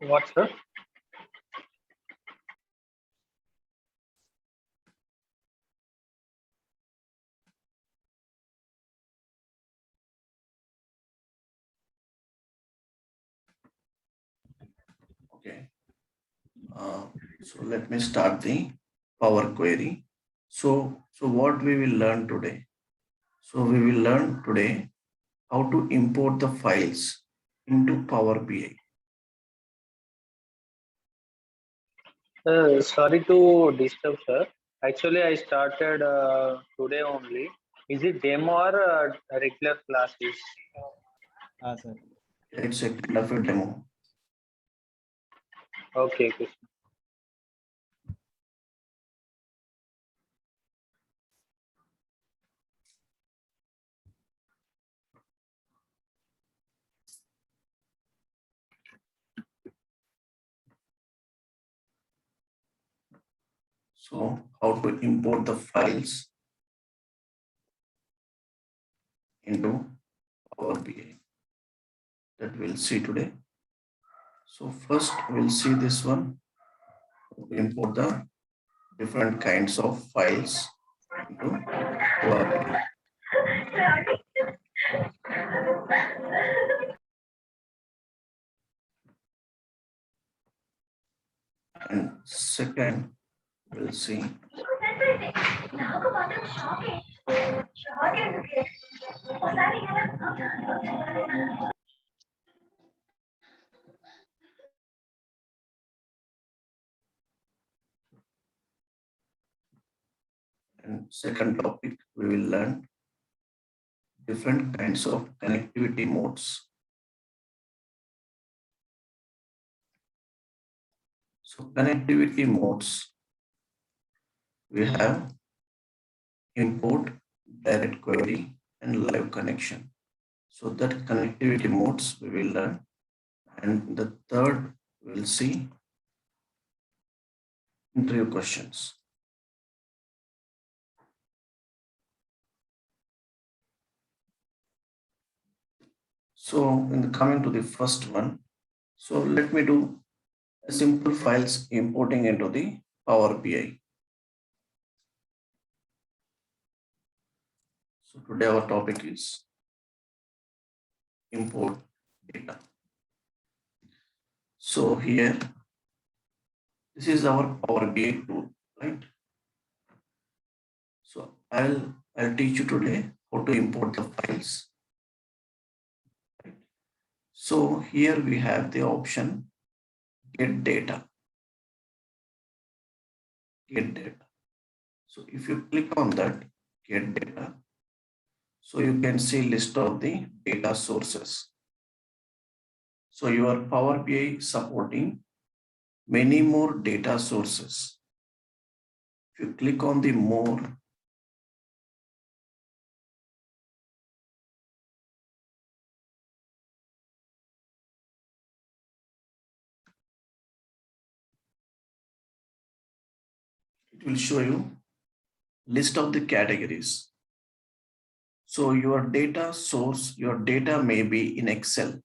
What, sir? Okay. So let me start the Power Query. So what we will learn today? So we will learn today how to import the files into Power BI. Sorry to disturb, sir. Actually, I started today only. Is it demo or regular classes? Sir. It's a kind of a demo. Okay, okay. So how to import the files into Power BI, that we'll see today. So first we'll see this one, import the different kinds of files into Power BI. And second, we'll see and second topic, we will learn different kinds of connectivity modes. So connectivity modes, we have import, direct query, and live connection. So that connectivity modes we will learn. And the third, we'll see interview questions. So coming to the first one, so let me do a simple files importing into the Power BI. So today our topic is import data. So here, this is our Power BI tool, right? So I'll teach you today how to import the files. Right? So here we have the option get data. Get data. So if you click on that get data, so you can see list of the data sources. So your Power BI supporting many more data sources. If you click on the more, it will show you list of the categories. So your data source, your data may be in Excel,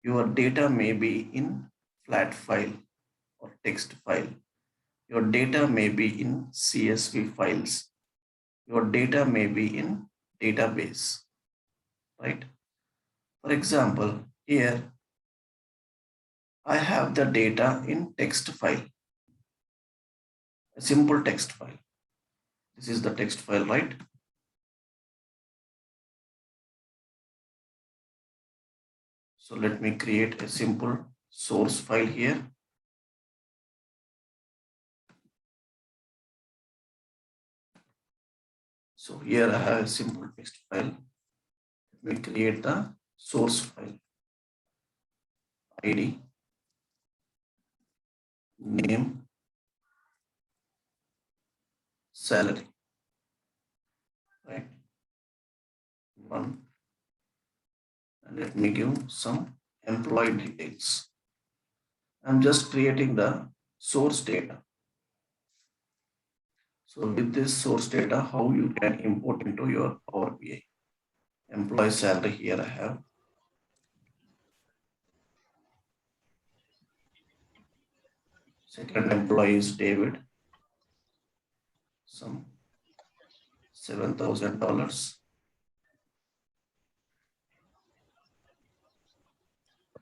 your data may be in flat file or text file, your data may be in CSV files, your data may be in database, right? For example, here I have the data in text file, a simple text file. This is the text file, right? So let me create a simple source file here. So here I have a simple text file. Let me create the source file. ID, name, salary, right? One. And let me give some employee details. I'm just creating the source data. So with this source data, how you can import into your Power BI. Employee salary here I have. Second employee is David, some $7,000.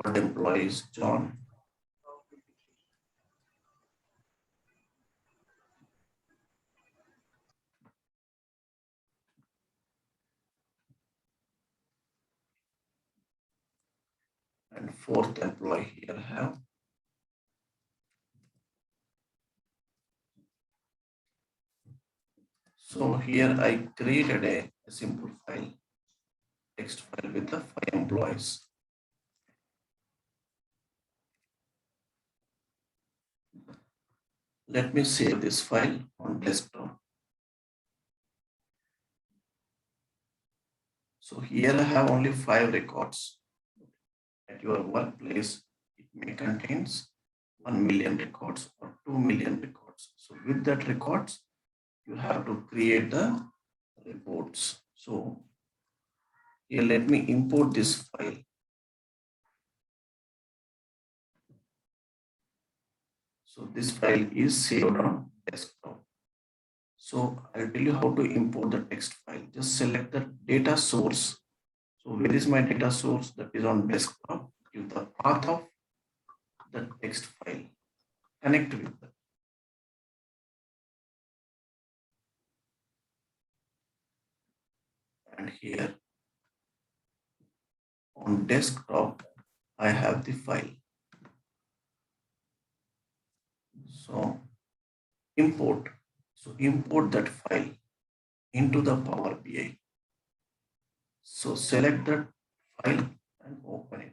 Third employee is John. And fourth employee here I have. So here I created a simple file, text file with the 5 employees. Let me save this file on desktop. So here I have only 5 records. At your workplace, it may contains 1 million records or 2 million records. So with that records, you have to create the reports. So here let me import this file. So this file is saved on desktop. So I'll tell you how to import the text file. Just select the data source. So where is my data source? That is on desktop. Give the path of the text file. Connect with that. And here on desktop, I have the file. So import. So import that file into the Power BI. So select that file and open it.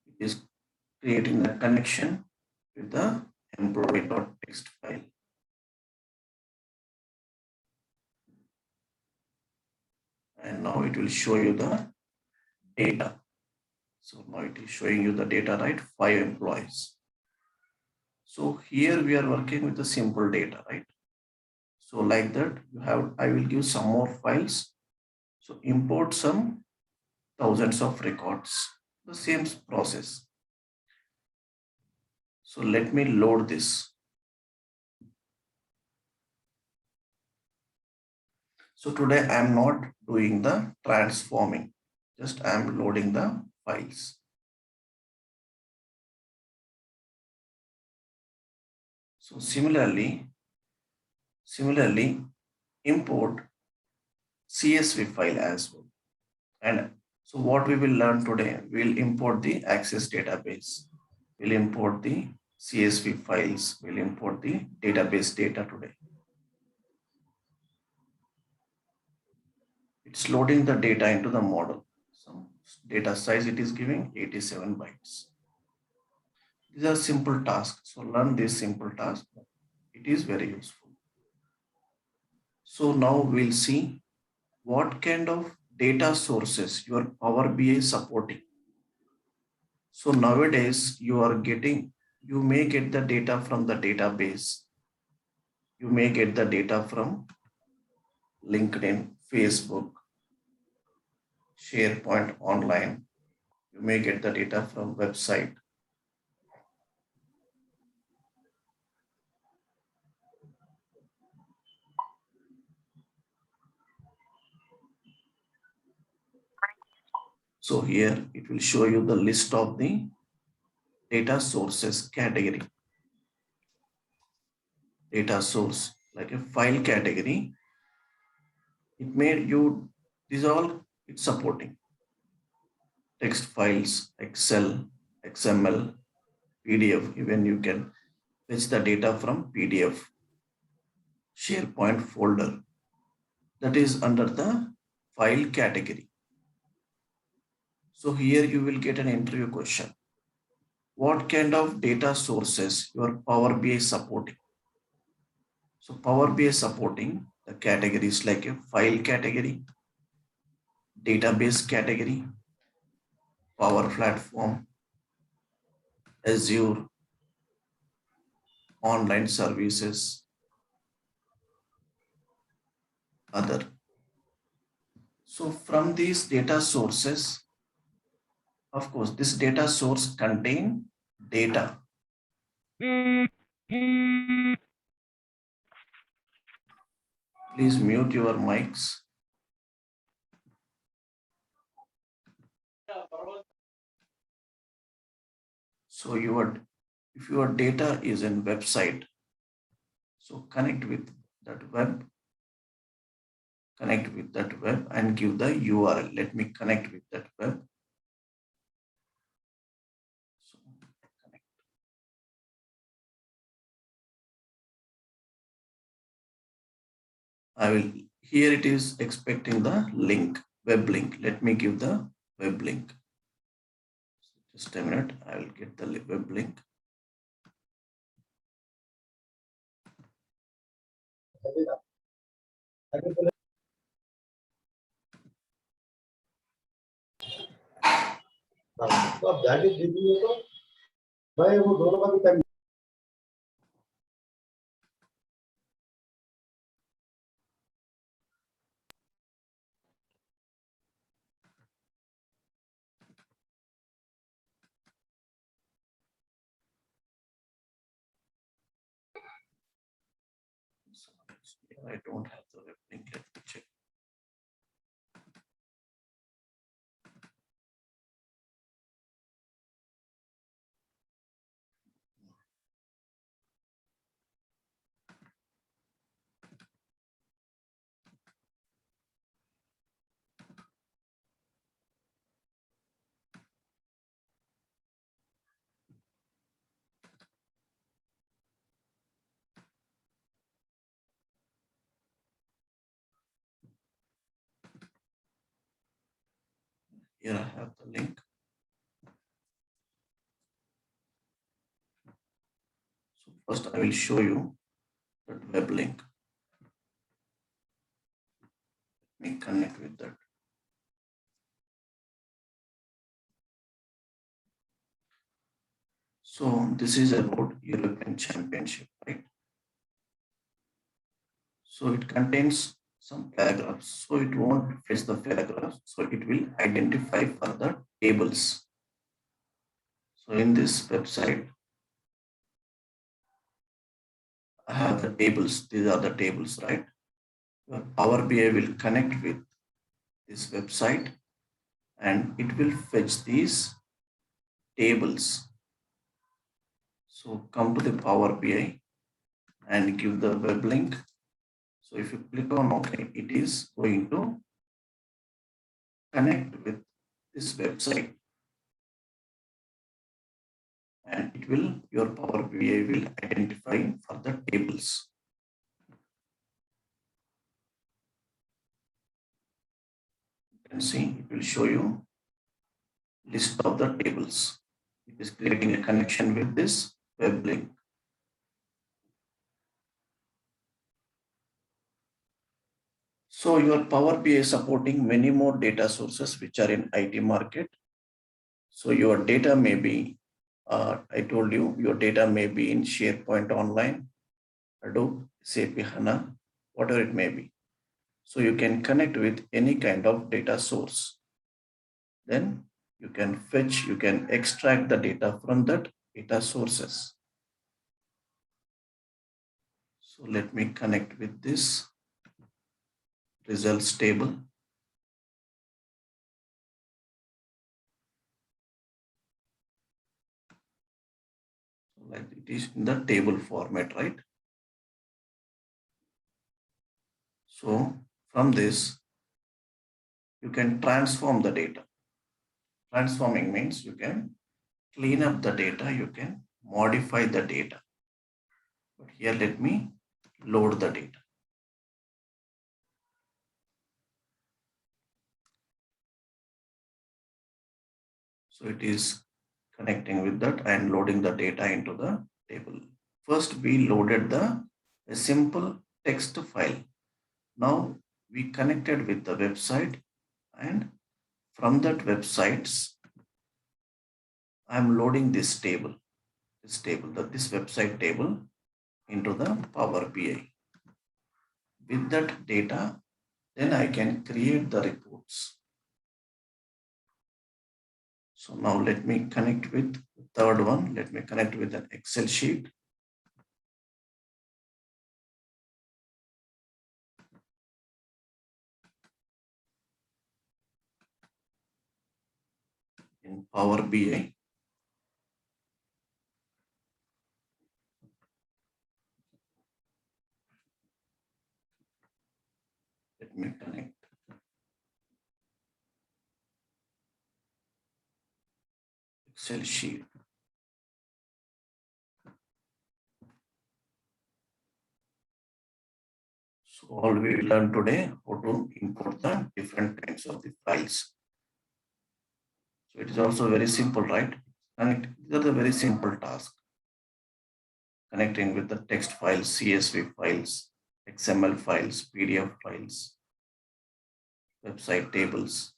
It is creating the connection with the employee.txt file. And now it will show you the data. So now it is showing you the data, right? 5 employees. So here we are working with the simple data, right? So like that, I will give some more files. So import some thousands of records, the same process. So let me load this. So today I am not doing the transforming, just I am loading the files. So similarly, import CSV file as well. And so what we will learn today, we'll import the Access database. We'll import the CSV files. We'll import the database data today. It's loading the data into the model. So data size it is giving 87 bytes. These are simple tasks. So learn this simple task. It is very useful. So now we'll see what kind of data sources your Power BI is supporting. So nowadays you may get the data from the database. You may get the data from LinkedIn, Facebook, SharePoint online. You may get the data from website. So here it will show you the list of the data sources category. Data source like a file category. It made you, these all it's supporting. Text files, Excel, XML, PDF, even you can fetch the data from PDF, SharePoint folder. That is under the file category. So here you will get an interview question. What kind of data sources your Power BI supporting? So Power BI supporting the categories like a file category, database category, Power Platform, Azure, online services, other. So from these data sources, Of course, this data source contain data. Please mute your mics. So if your data is in website, so connect with that web and give the URL. Let me connect with that web. So connect. Here it is expecting the link, web link. Let me give the web link. Just a minute, I will get the web link. तो आप जाके दीजिए तो मैं वो दोनों का भी time I don't have the web link. Let me check. Here I have the link. So first I will show you that web link. Let me connect with that. So this is about European Championship, right? So it contains some paragraphs. So it won't fetch the paragraphs. So it will identify for the tables. So in this website, I have the tables. These are the tables, right? Your Power BI will connect with this website and it will fetch these tables. So come to the Power BI and give the web link. So if you click on OK, it is going to connect with this website. And it will, your Power BI will identify for the tables. You can see it will show you list of the tables. It is creating a connection with this web link. So your Power BI is supporting many more data sources which are in IT market. So your data may be, I told you, your data may be in SharePoint Online, Hadoop, SAP HANA, whatever it may be. So you can connect with any kind of data source. Then you can fetch, you can extract the data from that data sources. So let me connect with this results table. Like it is in the table format, right? So from this, you can transform the data. Transforming means you can clean up the data, you can modify the data. But here, let me load the data. So it is connecting with that and loading the data into the table. First, we loaded a simple text file. Now we connected with the website, and from that websites, I'm loading this table, this website table into the Power BI. With that data, then I can create the reports. So now let me connect with the third one. Let me connect with an Excel sheet. In Power BI. Let me connect. Excel sheet. So all we learned today, how to import the different kinds of the files. So it is also very simple, right? And these are the very simple tasks. Connecting with the text files, CSV files, XML files, PDF files, website tables.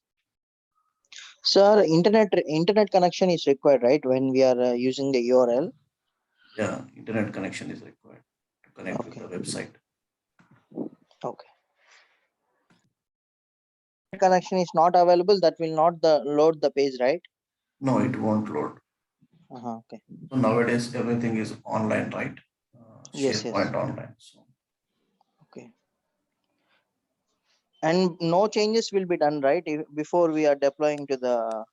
Sir, internet connection is required, right? When we are using the URL. Yeah, internet connection is required to connect Okay. with the website. Okay. Connection is not available. That will not load the page, right? No, it won't load. Okay. So nowadays everything is online, right? Yes, SharePoint yes. online. So Okay. And no changes will be done, right? Before we are deploying to the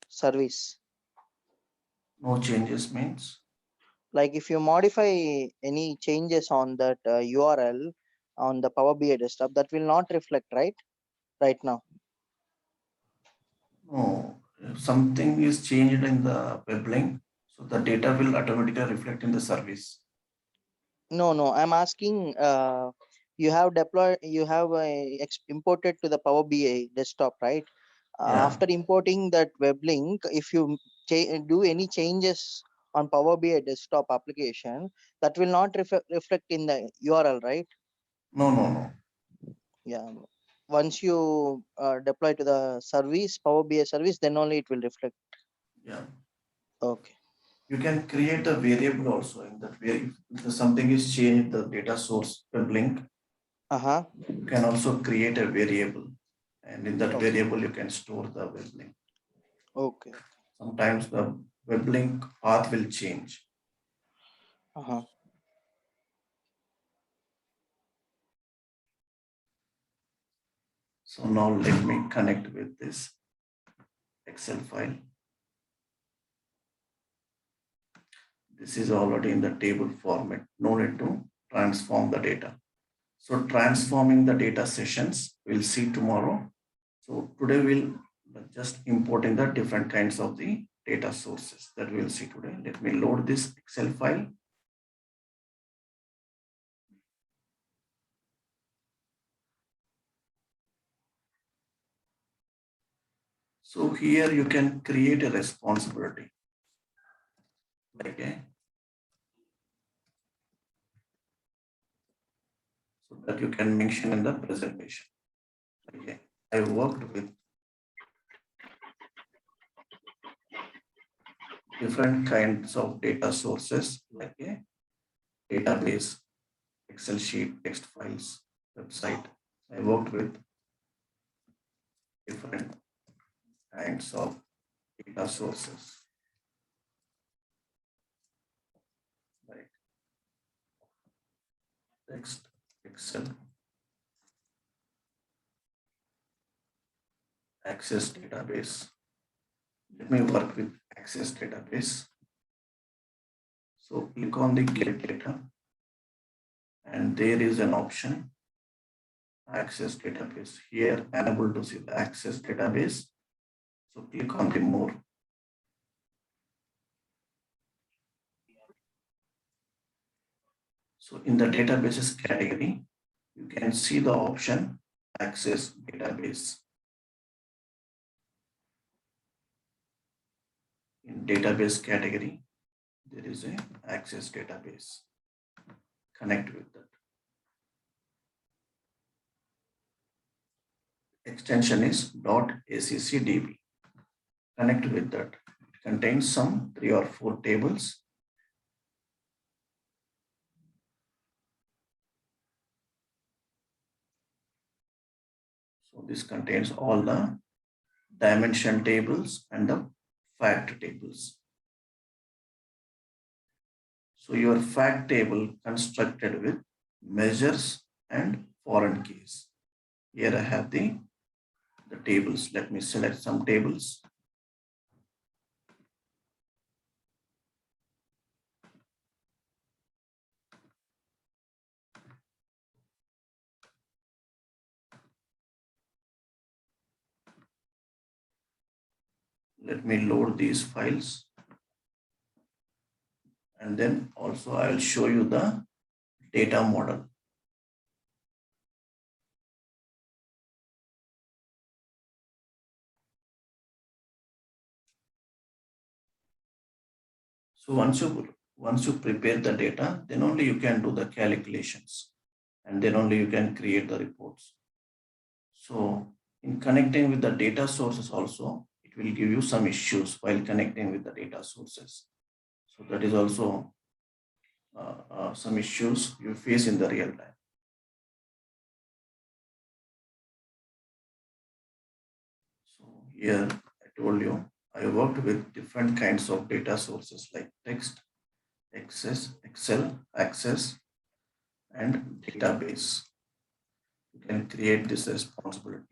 service. no changes means Like if you modify any changes on that URL on the Power BI desktop, that will not reflect, right? Right now. no. If something is changed in the web link, so the data will automatically reflect in the service. No. I'm asking. You have deployed. You have imported to the Power BI desktop, right? Yeah. After importing that web link, if you do any changes on Power BI desktop application, that will not reflect in the URL, right? No. Yeah. Once you deploy to the service, Power BI service, then only it will reflect. Yeah. Okay. You can create a variable also in that way. If something is changed, the data source web link, you can also create a variable. And in that Okay. variable, you can store the web link. Okay. Sometimes the web link path will change. So now let me connect with this Excel file. This is already in the table format. No need to transform the data. So transforming the data sessions, we'll see tomorrow. So today we'll just importing the different kinds of the data sources that we'll see today. Let me load this Excel file. So here you can create a responsibility. Okay. So that you can mention in the presentation. Okay. I worked with different kinds of data sources like a database, Excel sheet, text files, website. I worked with different kinds of data sources. Like text, Excel, Access database. Let me work with Access database. So click on the get data and there is an option Access database. Here unable to see the Access database. So click on the more. So in the databases category, you can see the option Access database. In database category, there is a Access database. Connect with that. Extension is .accdb. Connect with that. It contains some 3 or 4 tables. So this contains all the dimension tables and the fact tables. So your fact table constructed with measures and foreign keys. Here I have the tables. Let me select some tables. Let me load these files. And then also I will show you the data model. So once you prepare the data, then only you can do the calculations, and then only you can create the reports. So in connecting with the data sources also, it will give you some issues while connecting with the data sources. So that is also some issues you face in the real time. So here I told you I worked with different kinds of data sources like text, Excel, Access, and database. You can create this responsibility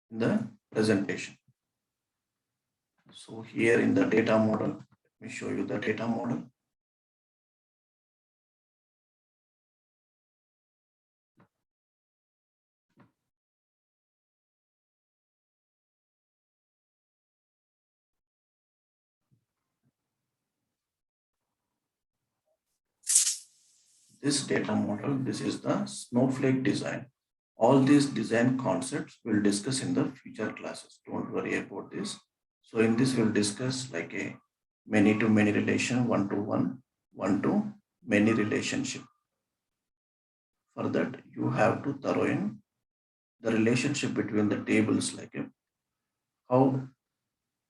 in the presentation. So here in the data model, let me show you the data model. This data model, this is the Snowflake design. All these design concepts we'll discuss in the future classes. Don't worry about this. So in this, we'll discuss like a many-to-many relation, one-to-one, one-to-many relationship. For that, you have to thorough in the relationship between the tables, like a how,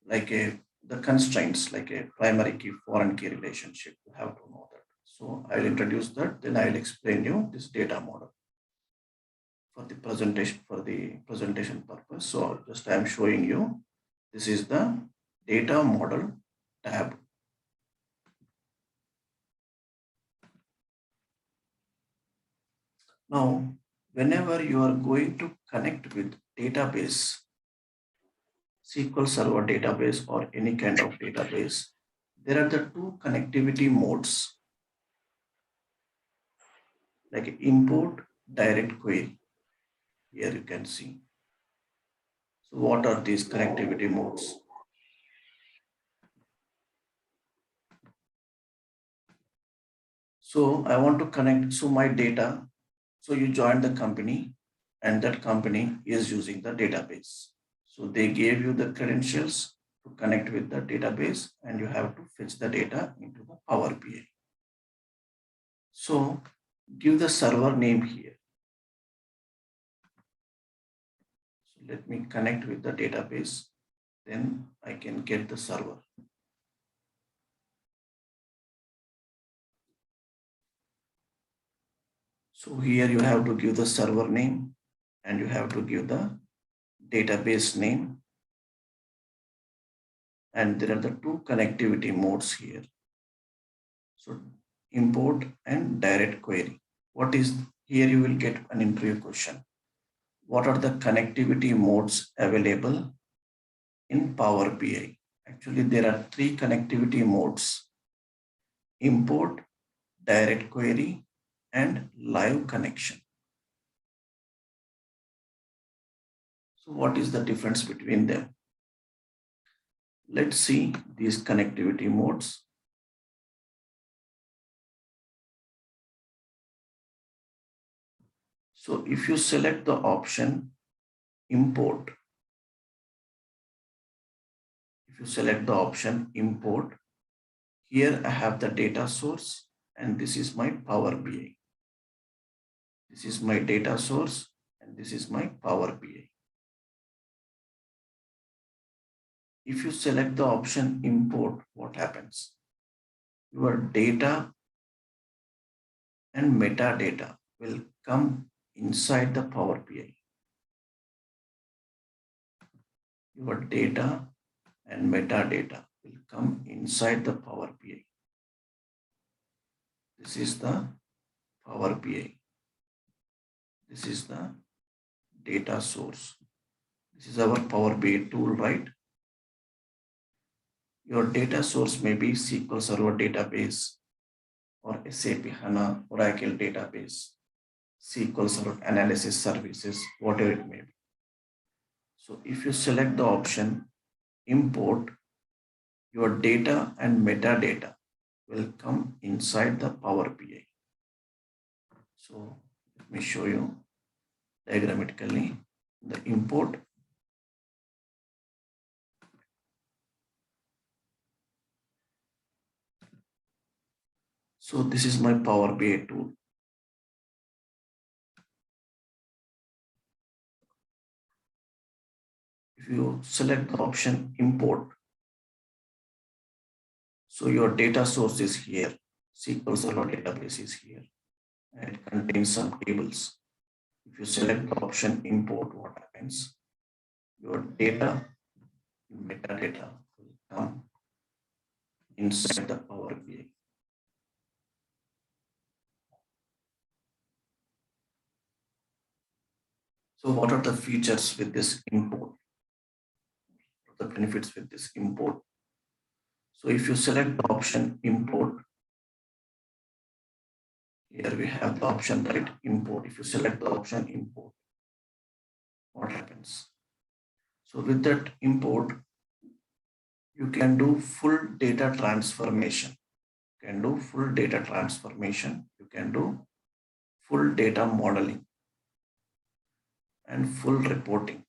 like a the constraints, like a primary key, foreign key relationship. You have to know that. So I'll introduce that, then I'll explain you this data model for the presentation purpose. So just I'm showing you, this is the data model tab. Now, whenever you are going to connect with database, SQL Server database or any kind of database, there are the two connectivity modes, like import, direct query. Here you can see. So what are these connectivity modes? So I want to connect, so my data, so you join the company and that company is using the database. So they gave you the credentials to connect with the database and you have to fetch the data into the Power BI. So give the server name here. So let me connect with the database, then I can get the server. So here you have to give the server name and you have to give the database name. And there are the two connectivity modes here. So import and direct query. What is here? You will get an interview question. What are the connectivity modes available in Power BI? Actually, there are three connectivity modes: import, direct query, and live connection. So what is the difference between them? Let's see these connectivity modes. So if you select the option import, here I have the data source and this is my Power BI. This is my data source and this is my Power BI. If you select the option import, what happens? Your data and metadata will come inside the Power BI. your data and metadata will come inside the Power BI. This is the Power BI. This is the data source. This is our Power BI tool, right? Your data source may be SQL Server database or SAP HANA, Oracle database, SQL Server analysis services, whatever it may be. So if you select the option import, your data and metadata will come inside the Power BI. So let me show you diagrammatically the import. So this is my Power BI tool. If you select the option import, so your data source is here, SQL Server database is here, and it contains some tables. If you select the option import, what happens? Your data, metadata will come inside the Power BI. So what are the features with this import? What are the benefits with this import? So if you select the option import, here we have the option, right? Import. If you select the option import, what happens? So with that import, you can do full data transformation. You can do full data transformation. You can do full data modeling and full reporting.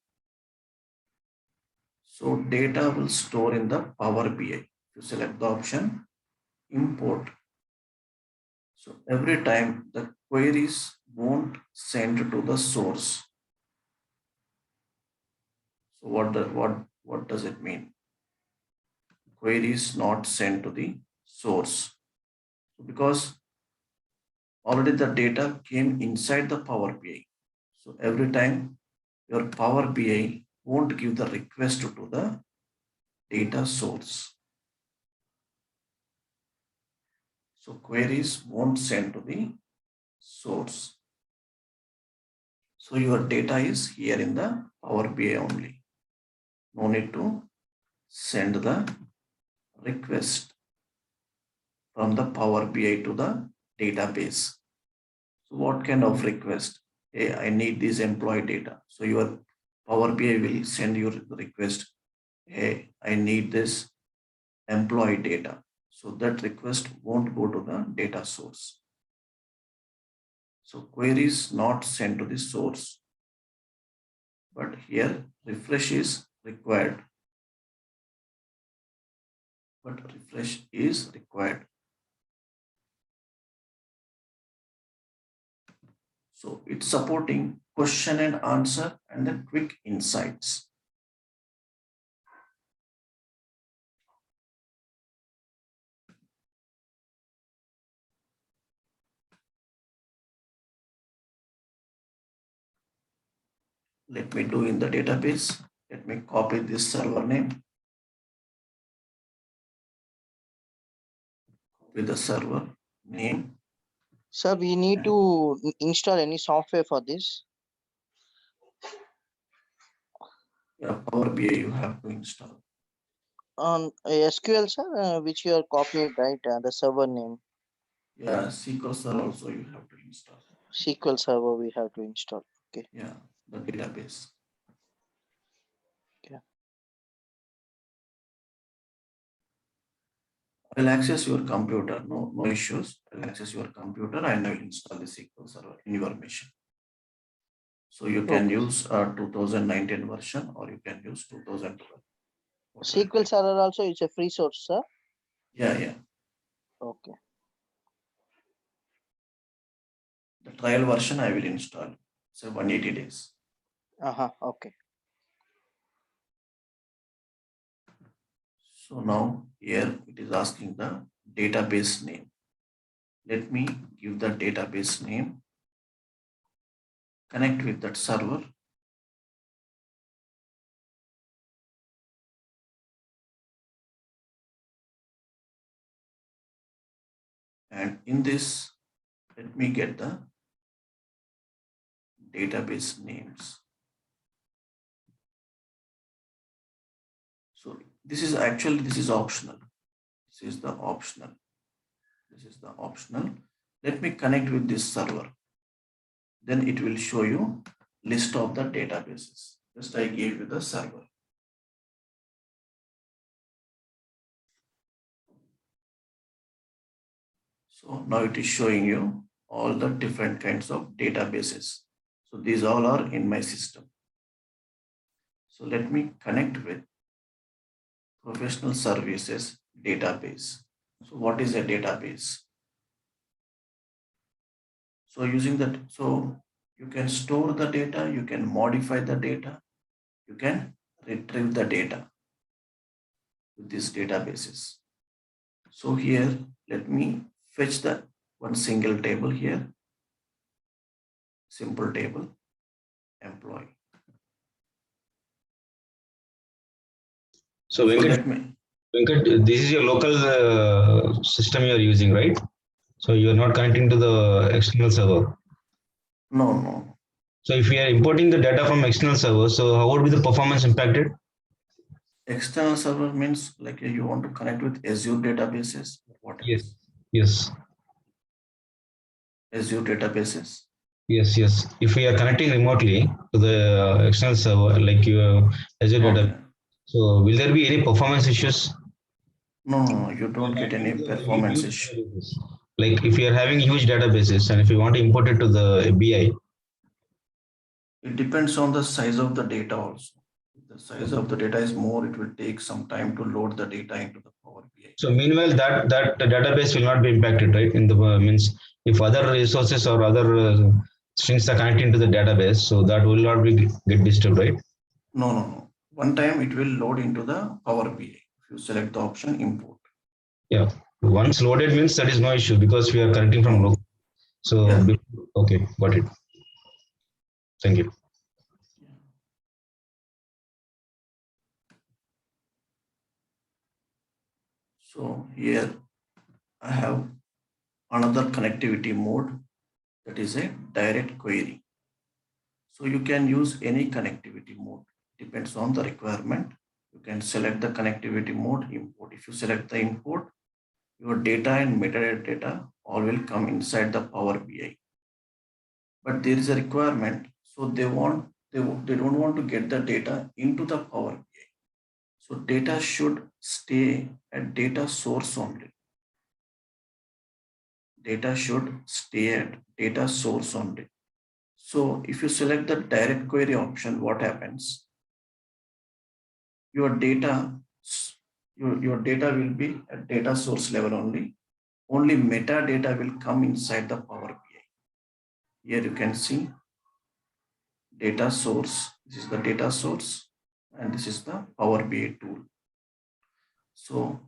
So data will store in the Power BI. If you select the option import, so every time the queries won't send to the source. So what does it mean? Queries not sent to the source. Because already the data came inside the Power BI. So every time your Power BI won't give the request to the data source. So queries won't send to the source. So your data is here in the Power BI only. No need to send the request from the Power BI to the database. So what kind of request? Hey, I need this employee data. So your Power BI will send you the request. Hey, I need this employee data. So that request won't go to the data source. So queries not sent to the source. But here refresh is required. But refresh is required. So it's supporting question and answer and then quick insights. Let me do in the database. Let me copy this server name. Copy the server name. Sir, we need to install any software for this. Yeah, Power BI you have to install. On SQL, sir, which you are copied, right? The server name, Yeah, SQL Server also you have to install. SQL Server, we have to install. Okay. Yeah, the database. Okay. I'll access your computer, no issues. I'll access your computer and I will install the SQL Server in your machine. So you can Okay. use 2019 version or you can use 2012. SQL Server also is a free source, sir. Yeah. Okay. The trial version I will install. So 180 days. Okay. So now here it is asking the database name. Let me give the database name. Connect with that server. And in this, let me get the database names. So this is optional. This is the optional. This is the optional. Let me connect with this server. Then it will show you list of the databases. Just I gave you the server. So now it is showing you all the different kinds of databases. So these all are in my system. So let me connect with professional services database. So what is a database? So using that, so you can store the data, you can modify the data, you can retrieve the data with these databases. So here, let me fetch the one single table here, simple table, employee. So Venkat, this is your local system you are using, right? So you are not connecting to the external server. No. So if we are importing the data from external server, so how would be the performance impacted? External server means like you want to connect with Azure databases. What else? Yes. Azure databases. Yes. If we are connecting remotely to the external server, like your Azure data, so will there be any performance issues? No, you don't get any performance issue. Like if you are having huge databases and if you want to import it to the BI. It depends on the size of the data also. If the size of the data is more, it will take some time to load the data into the Power BI. So meanwhile, that database will not be impacted, right? In the means if other resources or other strings are connecting to the database, so that will not be get disturbed, right? No. One time it will load into the Power BI. If you select the option import. Yeah. Once loaded means that is no issue because we are connecting from local. So yeah. Okay, got it. Thank you. So here I have another connectivity mode, that is a direct query. So you can use any connectivity mode, depends on the requirement. You can select the connectivity mode, import. If you select the import, your data and metadata all will come inside the Power BI. But there is a requirement, so they don't want to get the data into the Power BI. So data should stay at data source only. Data should stay at data source only. So if you select the direct query option, what happens? Your data will be at data source level only. Only metadata will come inside the Power BI. Here you can see data source. This is the data source, and this is the Power BI tool. So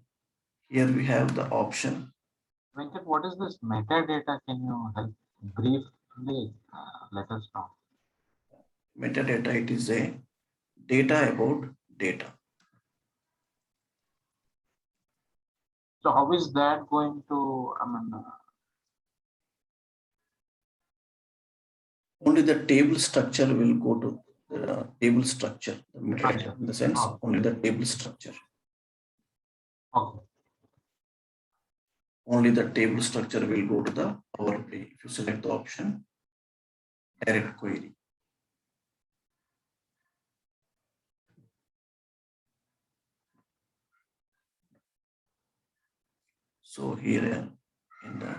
here we have the option. Venkat, what is this metadata? Can you help briefly let us know? Metadata, it is a data about data. So how is that going to, only the table structure will go to the table structure, the metadata, in the sense only the table structure. Okay. Only the table structure will go to the Power BI if you select the option direct query. So here in the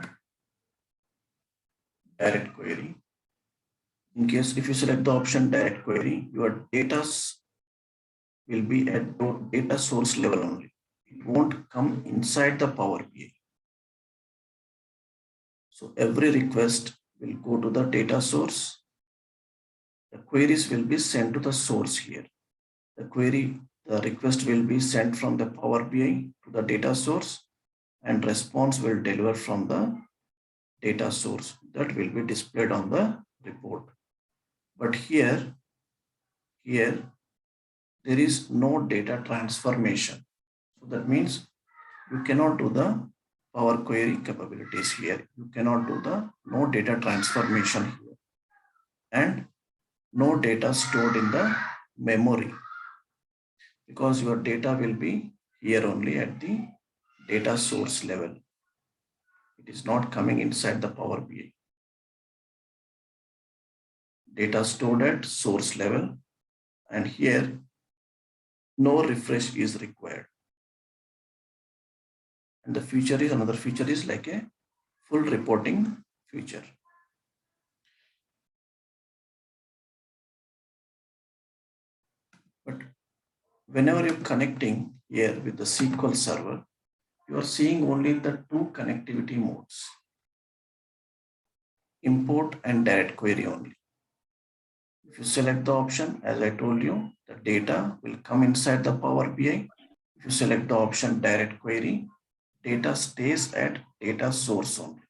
direct query, in case if you select the option direct query, your data will be at data source level only. It won't come inside the Power BI. So every request will go to the data source. The queries will be sent to the source here. The request will be sent from the Power BI to the data source, and response will deliver from the data source that will be displayed on the report. But here there is no data transformation. So that means you cannot do the Power Query capabilities here. You cannot do no data transformation here, and no data stored in the memory, because your data will be here only at the data source level. It is not coming inside the Power BI. Data stored at source level, and here no refresh is required. And the feature is, another feature is like a full reporting feature. But whenever you're connecting here with the SQL Server, you are seeing only the two connectivity modes, import and direct query only. If you select the option, as I told you, the data will come inside the Power BI. If you select the option direct query, data stays at data source only.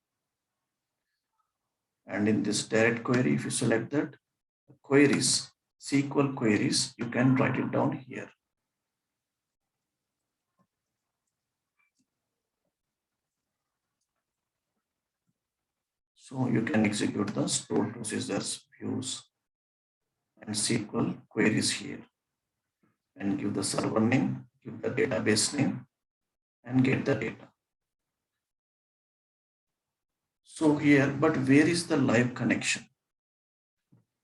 And in this direct query, if you select that queries, SQL queries, you can write it down here. So you can execute the stored procedures, views, and SQL queries here, and give the server name, give the database name, and get the data. So here, but where is the live connection?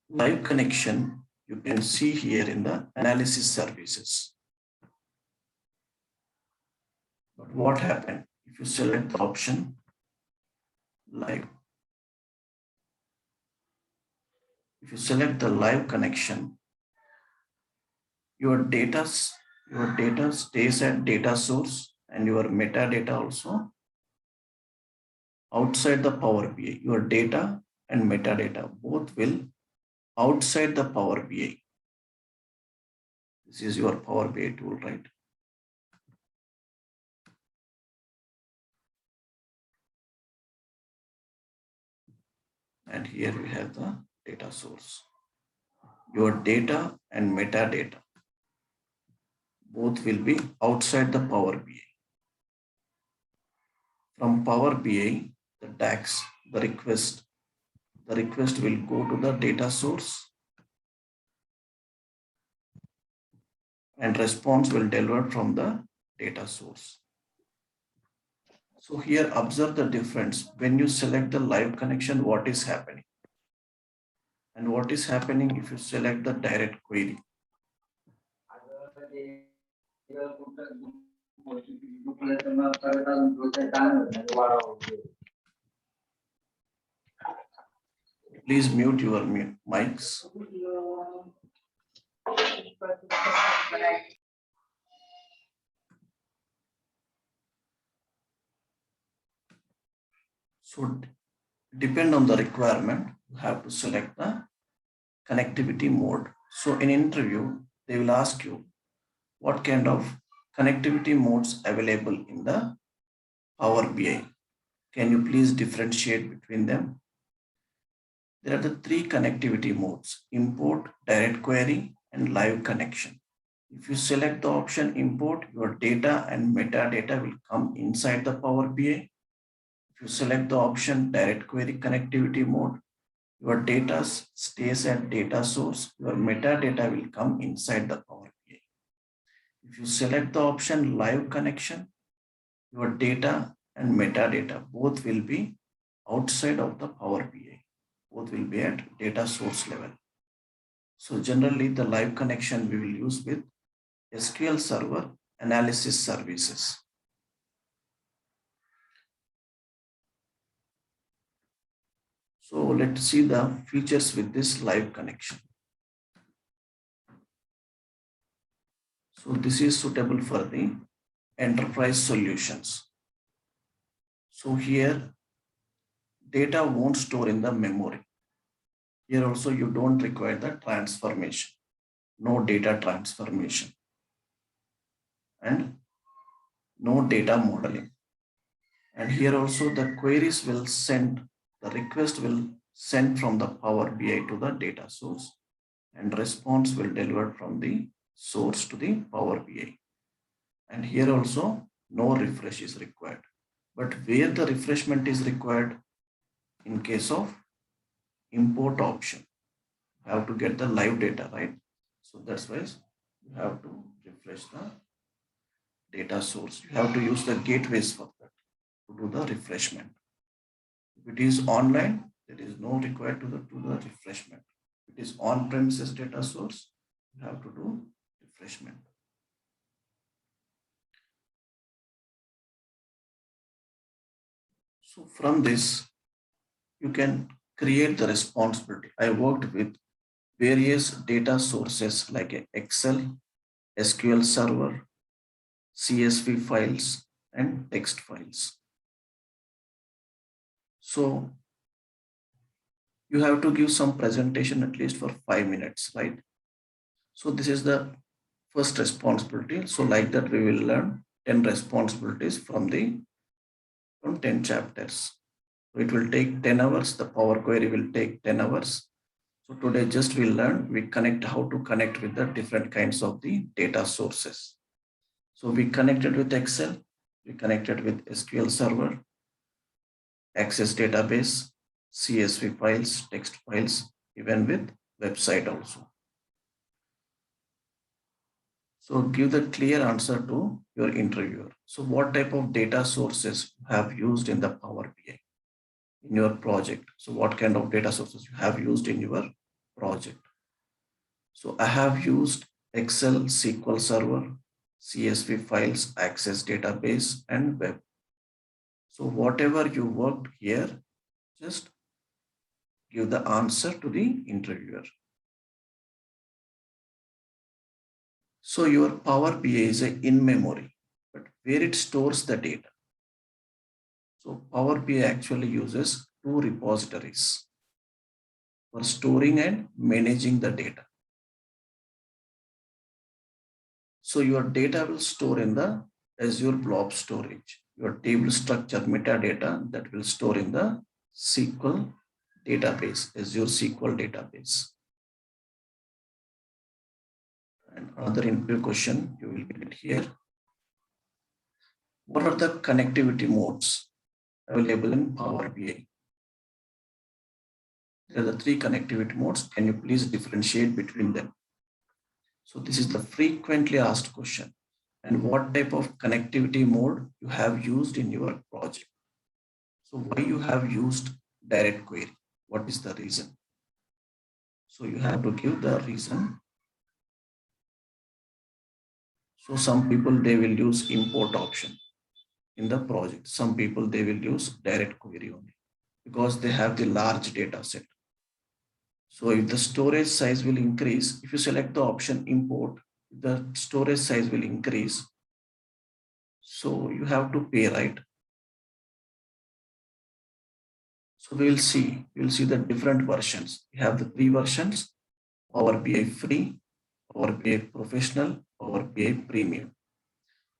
Live connection, you can see here in the analysis services. But what happened if you select the option live? If you select the live connection, your data stays at data source, and your metadata also outside the Power BI. Your data and metadata both will outside the Power BI. This is your Power BI tool, right? And here we have the data source. Your data and metadata both will be outside the Power BI. From Power BI, the DAX, the request will go to the data source, and response will deliver from the data source. So here observe the difference. When you select the live connection, what is happening? And what is happening if you select the direct query? Please mute your mics. So depend on the requirement, you have to select the connectivity mode. So in interview, they will ask you what kind of connectivity modes available in the Power BI. Can you please differentiate between them? There are the three connectivity modes: import, direct query, and live connection. If you select the option import, your data and metadata will come inside the Power BI. If you select the option direct query connectivity mode, your data stays at data source, your metadata will come inside the Power BI. If you select the option live connection, your data and metadata both will be outside of the Power BI. Both will be at data source level. So generally the live connection we will use with SQL Server analysis services. So let's see the features with this live connection. So this is suitable for the enterprise solutions. So here data won't store in the memory. Here also you don't require the transformation, no data transformation, and no data modeling. And here also the queries will send, the request will send from the Power BI to the data source, and response will deliver from the source to the Power BI. And here also no refresh is required. But where the refreshment is required in case of import option, you have to get the live data, right? So that's why you have to refresh the data source. You have to use the gateways for that to do the refreshment. If it is online, there is no required to the refreshment. If it is on-premises data source, you have to do refreshment. So from this, you can create the responsibility. I worked with various data sources like Excel, SQL Server, CSV files, and text files. So you have to give some presentation at least for 5 minutes, right? So this is the first responsibility. So like that, we will learn 10 responsibilities from 10 chapters. So it will take 10 hours. The Power Query will take 10 hours. So today just we learn, we connect how to connect with the different kinds of the data sources. So we connected with Excel, we connected with SQL Server, Access database, CSV files, text files, even with website also. So give the clear answer to your interviewer. So what type of data sources you have used in the Power BI in your project? So what kind of data sources you have used in your project? So I have used Excel, SQL Server, CSV files, Access database, and web. So whatever you worked here, just give the answer to the interviewer. So your Power BI is in memory, but where it stores the data. So Power BI actually uses 2 repositories for storing and managing the data. So your data will store in the Azure Blob Storage. Your table structure metadata that will store in the SQL database, Azure SQL database. And another interview question you will get here. What are the connectivity modes available in Power BI? There are the 3 connectivity modes. Can you please differentiate between them? So this is the frequently asked question. And what type of connectivity mode you have used in your project? So why you have used direct query? What is the reason? So you have to give the reason. So some people, they will use import option in the project. Some people, they will use direct query only because they have the large data set. So if the storage size will increase, if you select the option import, the storage size will increase. So you have to pay, right? So we will see the different versions. We have the 3 versions: Power BI free, Power BI professional, Power BI premium.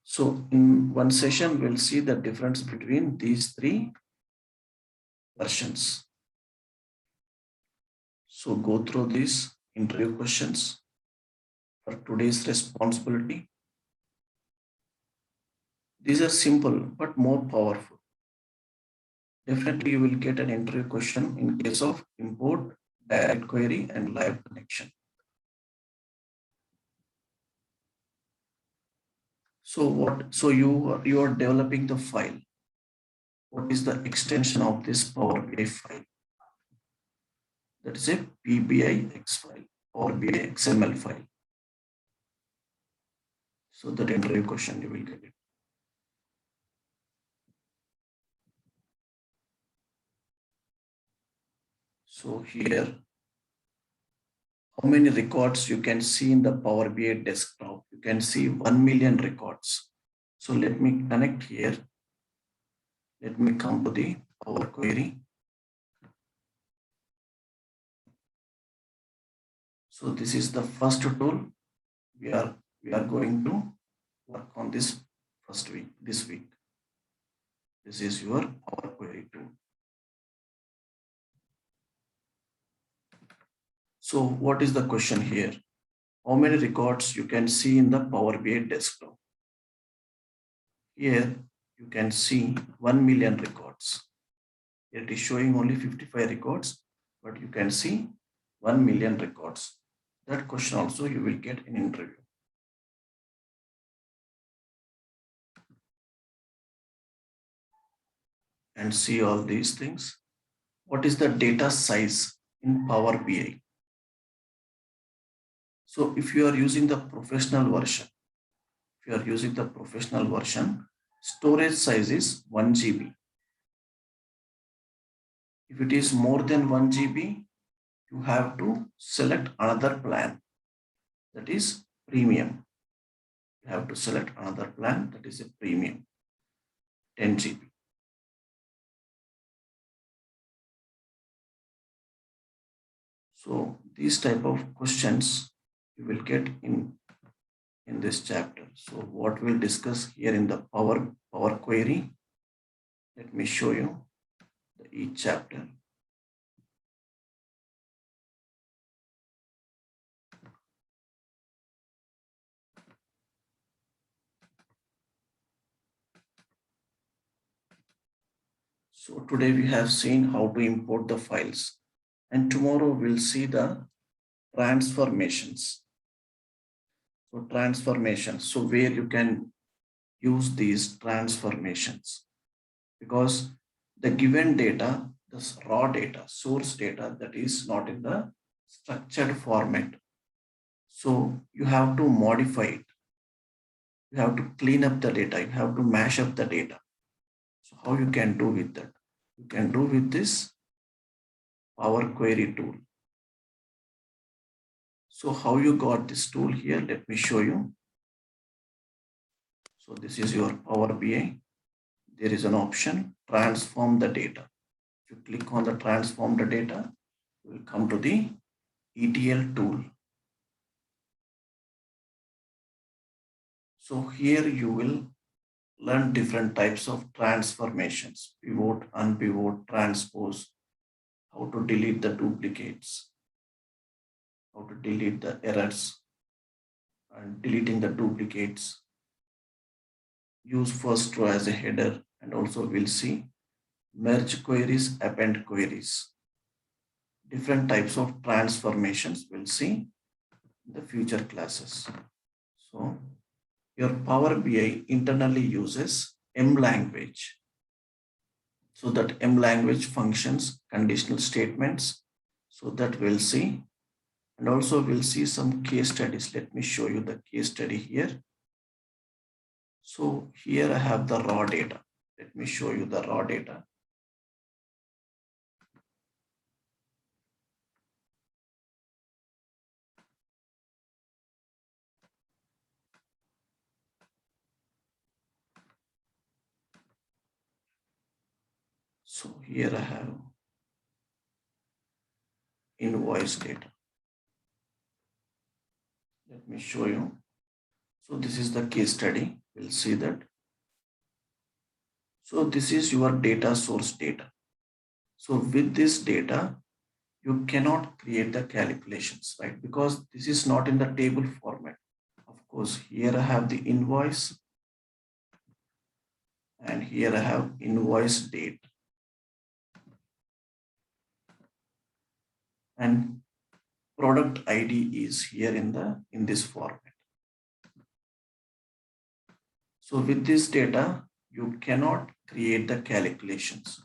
So in one session, we'll see the difference between these 3 versions. So go through these interview questions for today's responsibility. These are simple but more powerful. Definitely you will get an interview question in case of import, direct query, and live connection. So you are developing the file. What is the extension of this Power BI file? That is a PBIX file or BI XML file. So that interview question you will get it. So here, how many records you can see in the Power BI desktop? You can see 1 million records. So let me connect here. Let me come to the Power Query. So this is the first tool. We are going to work on this this week. This is your Power Query tool. So what is the question here? How many records you can see in the Power BI desktop? Here you can see 1 million records. It is showing only 55 records, but you can see 1 million records. That question also you will get in interview. And see all these things. What is the data size in Power BI? So if you are using the professional version, storage size is 1 GB. If it is more than 1 GB, you have to select another plan, that is premium. You have to select another plan, that is a premium, 10 GB. So these type of questions you will get in this chapter. So what we'll discuss here in the Power Query, let me show you each chapter. So today we have seen how to import the files, and tomorrow we'll see the transformations. So transformations, so where you can use these transformations, because the given data, this raw data, source data, that is not in the structured format. So you have to modify it. You have to clean up the data. You have to mash up the data. So how you can do with that? You can do with this Power Query tool. So how you got this tool here? Let me show you. So this is your Power BI. There is an option, transform the data. If you click on the transform the data, you will come to the ETL tool. So here you will learn different types of transformations, pivot, unpivot, transpose, how to delete the duplicates, how to delete the errors, and deleting the duplicates. Use first row as a header, and also we'll see merge queries, append queries. Different types of transformations we'll see in the future classes. So your Power BI internally uses M language. So that M language functions, conditional statements, so that we'll see. And also we'll see some case studies. Let me show you the case study here. So here I have the raw data. Let me show you the raw data. So here I have invoice data. Let me show you. So this is the case study. We'll see that. So this is your data source data. So with this data, you cannot create the calculations, right? Because this is not in the table format. Of course, here I have the invoice, and here I have invoice date. And product ID is here in this format. So with this data, you cannot create the calculations.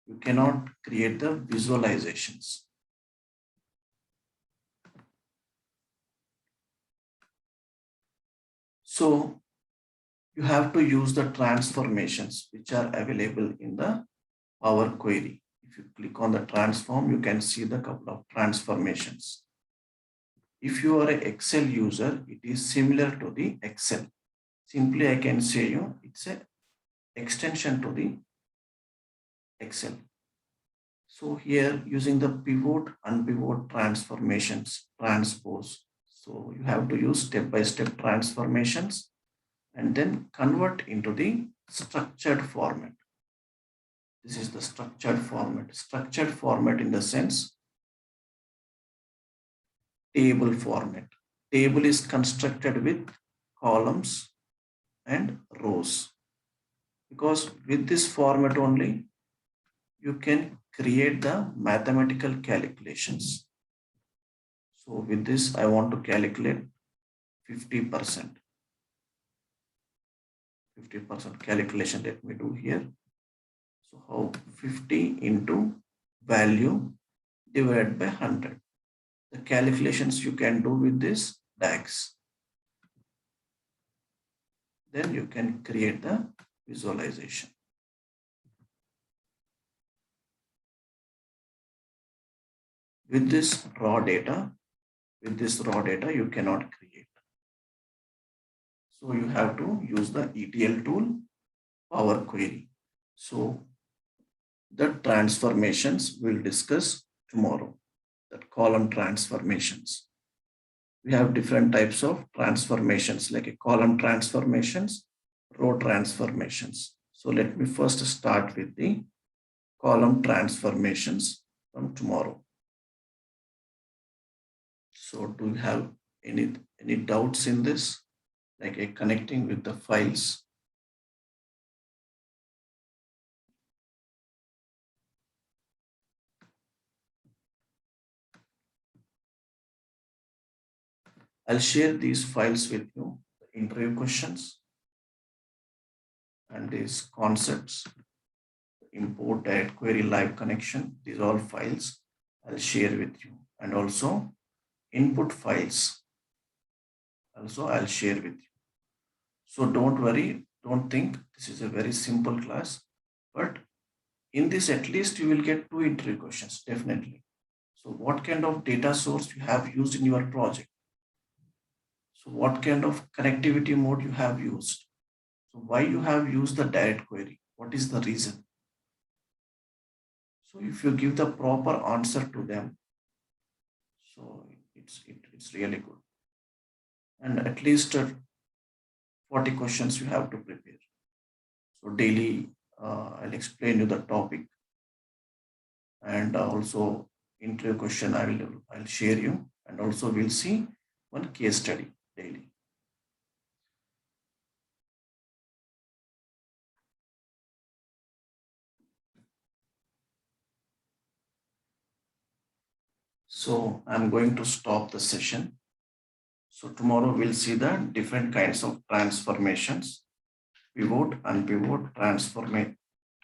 You cannot create the visualizations. So you have to use the transformations which are available in the Power Query. If you click on the transform, you can see the couple of transformations. If you are an Excel user, it is similar to the Excel. Simply, I can say you, it's an extension to the Excel. So here using the pivot, unpivot transformations, transpose. So you have to use step-by-step transformations and then convert into the structured format. This is the structured format. Structured format in the sense table format. Table is constructed with columns and rows. because with this format only, you can create the mathematical calculations. So with this, I want to calculate 50%. 50% calculation, let me do here. So how 50 into value divided by 100. The calculations you can do with this DAX. Then you can create the visualization. With this raw data, you cannot create. So you have to use the ETL tool, Power Query. So the transformations we'll discuss tomorrow, that column transformations. We have different types of transformations, like a column transformations, row transformations. So let me first start with the column transformations from tomorrow. So do you have any doubts in this, like a connecting with the files? I'll share these files with you, the interview questions and these concepts, import direct query live connection, these all files I'll share with you, and also input files also I'll share with you. So don't worry, don't think this is a very simple class, but in this at least you will get 2 interview questions, definitely. So what kind of data source you have used in your project? So what kind of connectivity mode you have used? So why you have used the direct query? What is the reason? So if you give the proper answer to them, so it's really good. And at least 40 questions you have to prepare. So daily I'll explain you the topic, and also interview question I'll share you, and also we'll see one case study daily. So I'm going to stop the session. So tomorrow we'll see the different kinds of transformations: pivot, unpivot,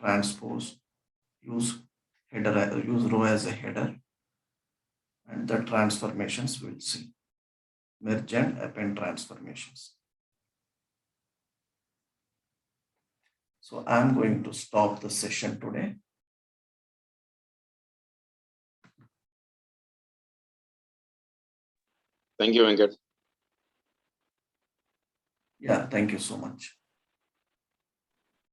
transpose, use header, use row as a header, and the transformations we'll see. Merge and append transformations. So I'm going to stop the session today. Thank you, Venkat. Yeah, thank you so much.